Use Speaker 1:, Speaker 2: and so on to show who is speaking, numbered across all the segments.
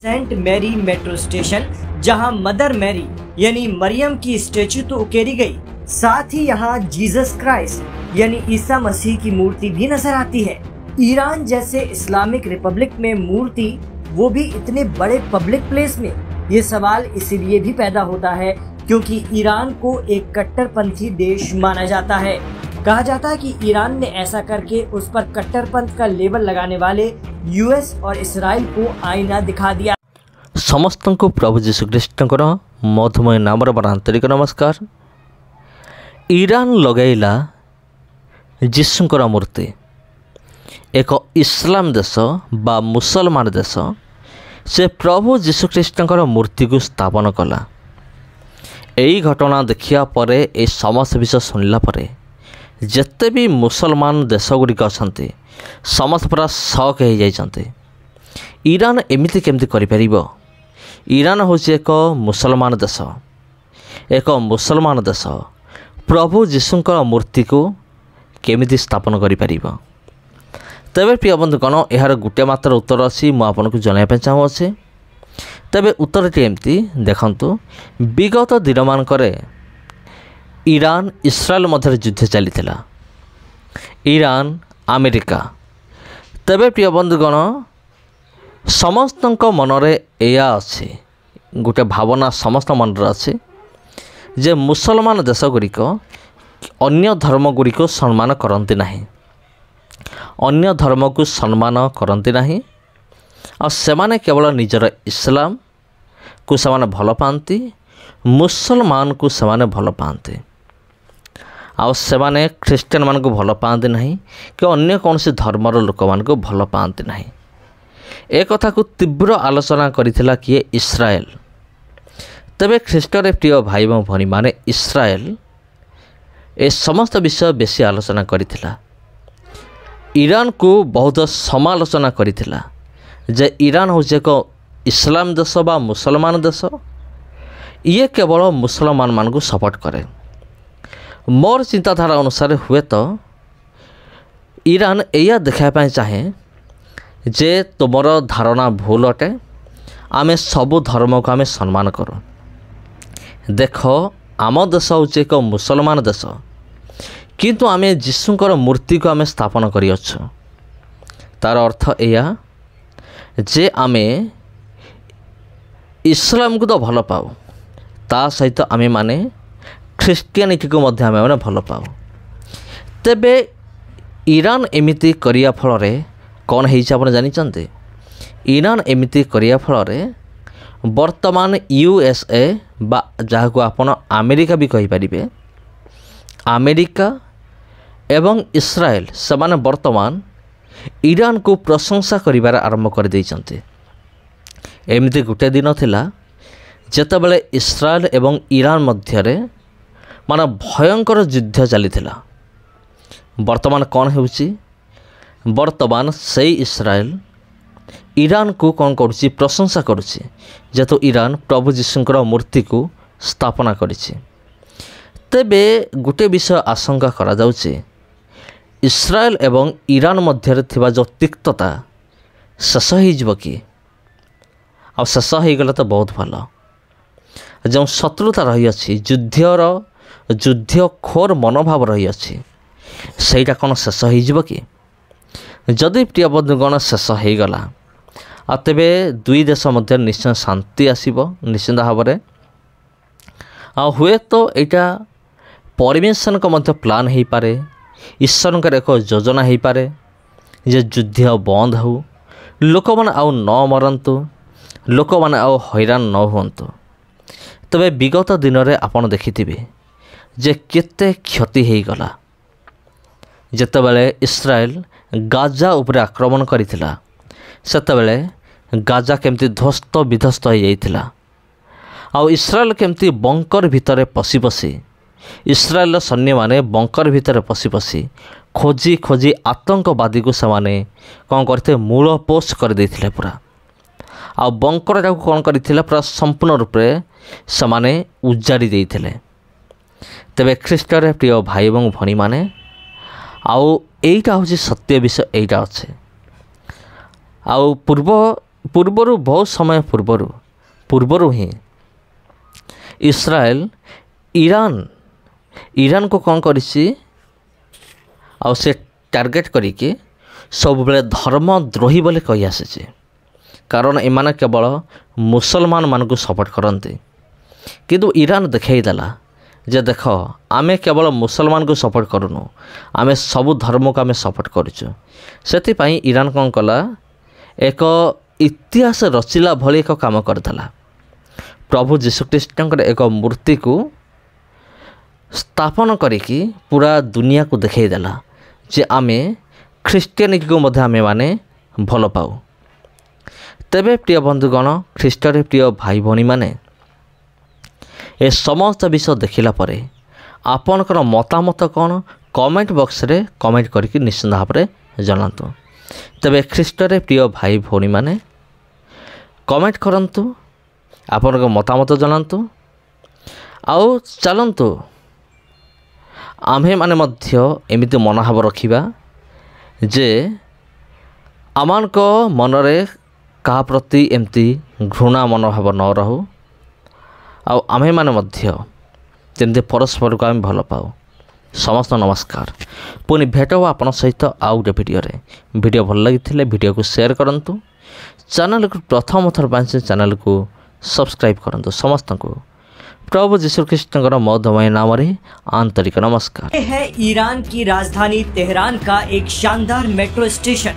Speaker 1: Saint Mary metro station, जहां mother Mary यानी मरियम की स्टेचू तो उकेरी गई, साथ ही यहां जीसस क्राइस्ट यानी ईसा मसीह की मूर्ति भी नजर आती है। ईरान जैसे इस्लामिक रिपब्लिक में मूर्ति, वो भी इतने बड़े पब्लिक प्लेस में, ये सवाल इसीलिए भी पैदा होता है क्योंकि ईरान को एक कट्टरपंथी देश माना जाता है। कहा जाता है कि ईरान ने ऐसा करके उस पर कट्टरपंथ का लेबल लगाने वाले यूएस और इसराइल को आईना दिखा दिया।
Speaker 2: समस्त को प्रभु जीशु ख्रीष्टर मधुमय नाम आंतरिक नमस्कार। ईरान लगैला जीशुंकर मूर्ति, एक इस्लाम देश बा मुसलमान देश से प्रभु जीशु ख्रीष्टर मूर्ति को स्थापन कला। यही घटना देखिया परे ए समस्त विषय सुनला परे जिते भी मुसलमान देश गुड़िक अच्छा समस्त पूरा शक हो जाइछन्ते। ईरान एमिति केमति करिपरिबो? ईरान हूँ एक मुसलमान देश, एक मुसलमान देश प्रभु जीशुंकर मूर्ति को केमिति स्थापन करिपरिबो? तेबे प्रिय बंधुगण, यार गोटे मात्र उत्तर अच्छी मुझे जनवाई चाहूँचे। तेबे उत्तरटी एमती देखंतु, विगत दिन मानकरे ईरान इस्राएल मध्य युद्ध चली, ईरान अमेरिका। तेबे प्रिय बंधुगण, समस्त मनरे या अच्छी गोटे भावना समस्त मन अच्छे जे मुसलमान देश गुड़िक अन्य धर्म गुड़िक सम्मान करती नहीं, अन्य धर्म को सम्मान करती नहीं, और सेमाने केवल निजर इस्लाम को सेमाने भल पाती, मुसलमान को सेमाने भल पाती, आउ सेमाने ख्रीस्टियन मान को भल पाती नहीं कि अन्य कौन सी धर्मर लोक मान को भल पाती नहीं। एक कथा को तीव्र आलोचना करिथिला किए? इस्राएल। तबे ख्रीष्टर प्रिय भाई और भनी माने इस्राएल ए समस्त विषय बेसी आलोचना करिथिला। ईरान को बहुत समालोचना करिथिला जे ईरान हूँ एक इस्लाम देश बा मुसलमान देश, ये केवल मुसलमान मान को सपोर्ट करे। मोर चिंताधारा अनुसार हुए तो ईरान या देखापी चाहे जे तुमर धारणा भूल अटे, आमे सबु धर्म को आमे सम्मान करूँ। देख, आम देश हूँ एक मुसलमान देश, किंतु आमे जीशुंकर मूर्ति को आमे स्थापन करिअछु। तार अर्थ या जे आमे इस्लाम को तो भल पाऊ, ता सहित आमे माने ख्रीस्टियानिटी को मध्य आमे माने भल पाऊ। तेबे ईरान एमिति करिया फलरे कौन होइछ आपण जानिचन्ते? ईरान एमिति करिया फलरे वर्तमान यूएसए बा जहाको आपण अमेरिका भी कहि परिबे, अमेरिका एवं इस्राएल समान वर्तमान ईरान को प्रशंसा करिबार आरंभ कर दैछन्ते। एमिति गुटे दिन थिला जेतेबेले इस्राएल एवं ईरान मध्यरे माने भयंकर युद्ध चलीथिला। वर्तमान कौन होउची? वर्तमान से इस्राएल ईरान को कौन करुच्ची? प्रशंसा करुच्ची, जेतु ईरान प्रभु जीशुंकर मूर्ति को स्थापना करिछि। तेबे गोटे विषय आशंका करा जाउची, इस्राएल एवं ईरान मध्य थिबा जो तिक्तता शेष हो कि? आ शेष हो गले तो बहुत भल। जो शत्रुता रही अछि, युद्ध खोर मनोभाव रही अछि, सेटा कौन शेष हो कि? जदि प्रिय बंधुगण शेष हो गला, तेबे दुई देश मध्य निश्चय शांति आसीबो निश्चिंत भाव में। हुए तो यहाँ परमेश्वर को मध्य प्लान हो पारे, ईश्वर एक योजना हो पारे जे युद्ध बंद हो, लोक मैंने आउ न मरंतु, लोक मैंने आउ हैरान न हुंतु। तबे विगत दिन में आपन देखिथिबे जे केते क्षति हो गला जेतेबेले इस्राएल गाजा उपरे आक्रमण करिथिला। सेतेबेले गाजा केमती ध्वस्त विध्वस्त हो जाइथिला, आउ इस्राएल केमती बंकर भितर पशि पशि, इस्राएल सैन्य माने बंकर भितर पशि पशि खोजी खोजी आतंकवादी को सेमाने कौन करते मूल पोस्ट कर देथिले पूरा। आ बंकर टाको कौन करथिले पूरा संपूर्ण रूप से सेमाने उजाड़ी देथिले। तेबे ख्रीष्टर प्रिय भाई और भनी माने, आउ एटा हूँ सत्य विषय, एटा अच्छे आउ पूर्व पूर्वरु बहुत समय पूर्वरु ही इस्राएल ईरान को कौन करिछि आ से टार्गेट करिके सब बेले धर्मद्रोही बोले कही आसी कारण एमाने केवल मुसलमान मान को सपोर्ट करते किंतु ईरान देखला जे देख आमे केवल मुसलमान को सपोर्ट करूनु आमे सबु धर्म को आमे सपोर्ट करूँ से ईरान कौन कला एक इतिहास रचिला भली एक काम करदेला प्रभु जीशुख्रीष्ट एक मूर्ति को स्थापन करिकी पूरा दुनिया को देखईदेला जे आमे ख्रीष्टियानिटी को मध्य आमे माने भल पाऊ। तेबे प्रिय बंधुगण ख्रीष्टरे प्रिय भाई भौणी माने ए समस्त विषय देखिला परे आपनकर मतामत कौन कमेंट बॉक्स रे कमेंट करके निश्चित भाव में जनातु। तेबे ख्रीष्टरे प्रिय भाई भौणी माने कमेंट करंतु आपनकर मतामत जनातु आउ चलंतु आम्हे माने मध्य एमिति मनोभाव रखिबा जे आमानक मनरे कहा प्रति एमती घृणा मनोभाव न रहू आम्हे माने मध्य जेमती परस्पर को आम भल पाऊ। समस्त नमस्कार पुणी भेट हो आपण सहित आउ गोटे वीडियो भल लगी वीडियो को शेयर करंतु चैनल को प्रथम थर पांच चैनल को सब्सक्राइब करंतु। समस्त को प्रभु यीशु ख्रीष्ट मधुमय नाम रे आंतरिक नमस्कार।
Speaker 1: यह है ईरान की राजधानी तेहरान का एक शानदार मेट्रो स्टेशन।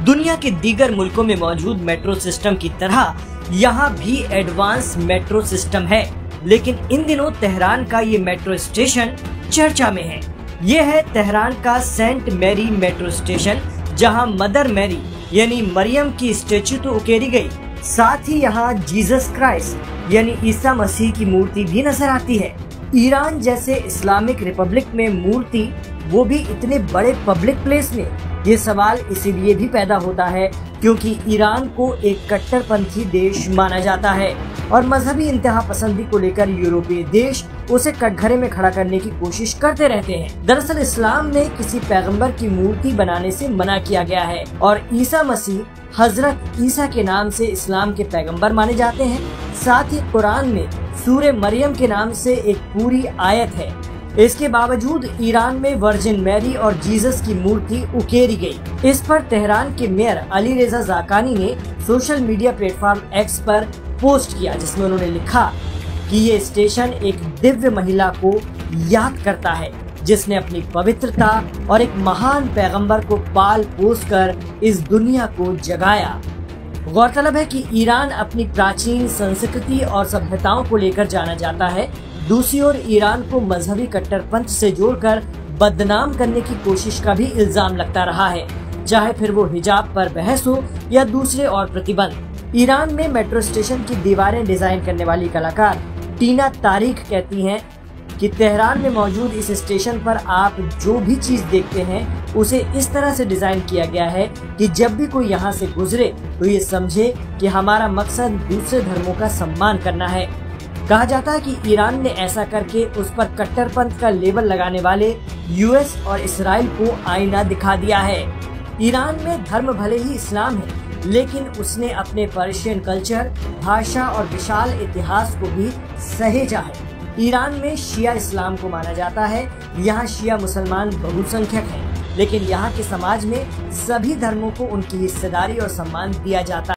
Speaker 1: दुनिया के दीगर मुल्कों में मौजूद मेट्रो सिस्टम की तरह यहाँ भी एडवांस मेट्रो सिस्टम है, लेकिन इन दिनों तेहरान का ये मेट्रो स्टेशन चर्चा में है। ये है तेहरान का सेंट मैरी मेट्रो स्टेशन, जहाँ मदर मैरी यानी मरियम की स्टेचू तो उकेरी गई, साथ ही यहाँ जीसस क्राइस्ट यानी ईसा मसीह की मूर्ति भी नजर आती है। ईरान जैसे इस्लामिक रिपब्लिक में मूर्ति, वो भी इतने बड़े पब्लिक प्लेस में, ये सवाल इसीलिए भी पैदा होता है क्योंकि ईरान को एक कट्टरपंथी देश माना जाता है और मजहबी इंतहा पसंदी को लेकर यूरोपीय देश उसे कटघरे में खड़ा करने की कोशिश करते रहते हैं। दरअसल इस्लाम में किसी पैगंबर की मूर्ति बनाने से मना किया गया है और ईसा मसीह हजरत ईसा के नाम से इस्लाम के पैगंबर माने जाते हैं। साथ ही कुरान में सूरे मरियम के नाम से एक पूरी आयत है। इसके बावजूद ईरान में वर्जिन मैरी और जीसस की मूर्ति उकेरी गई। इस पर तेहरान के मेयर अली रेजा जाकानी ने सोशल मीडिया प्लेटफॉर्म एक्स पर पोस्ट किया, जिसमें उन्होंने लिखा कि ये स्टेशन एक दिव्य महिला को याद करता है जिसने अपनी पवित्रता और एक महान पैगंबर को पाल पोस कर इस दुनिया को जगाया। गौरतलब है कि ईरान अपनी प्राचीन संस्कृति और सभ्यताओं को लेकर जाना जाता है। दूसरी ओर ईरान को मजहबी कट्टरपंथ से जोड़कर बदनाम करने की कोशिश का भी इल्जाम लगता रहा है, चाहे फिर वो हिजाब पर बहस हो या दूसरे और प्रतिबंध। ईरान में मेट्रो स्टेशन की दीवारें डिजाइन करने वाली कलाकार टीना तारिक कहती हैं कि तेहरान में मौजूद इस स्टेशन पर आप जो भी चीज देखते हैं उसे इस तरह से डिजाइन किया गया है कि जब भी कोई यहाँ से गुजरे तो ये समझे कि हमारा मकसद दूसरे धर्मों का सम्मान करना है। कहा जाता है कि ईरान ने ऐसा करके उस पर कट्टरपंथ का लेबल लगाने वाले यूएस और इसराइल को आईना दिखा दिया है। ईरान में धर्म भले ही इस्लाम है, लेकिन उसने अपने पर्शियन कल्चर, भाषा और विशाल इतिहास को भी सहेजा है। ईरान में शिया इस्लाम को माना जाता है। यहाँ शिया मुसलमान बहुसंख्यक हैं, लेकिन यहाँ के समाज में सभी धर्मों को उनकी हिस्सेदारी और सम्मान दिया जाता है।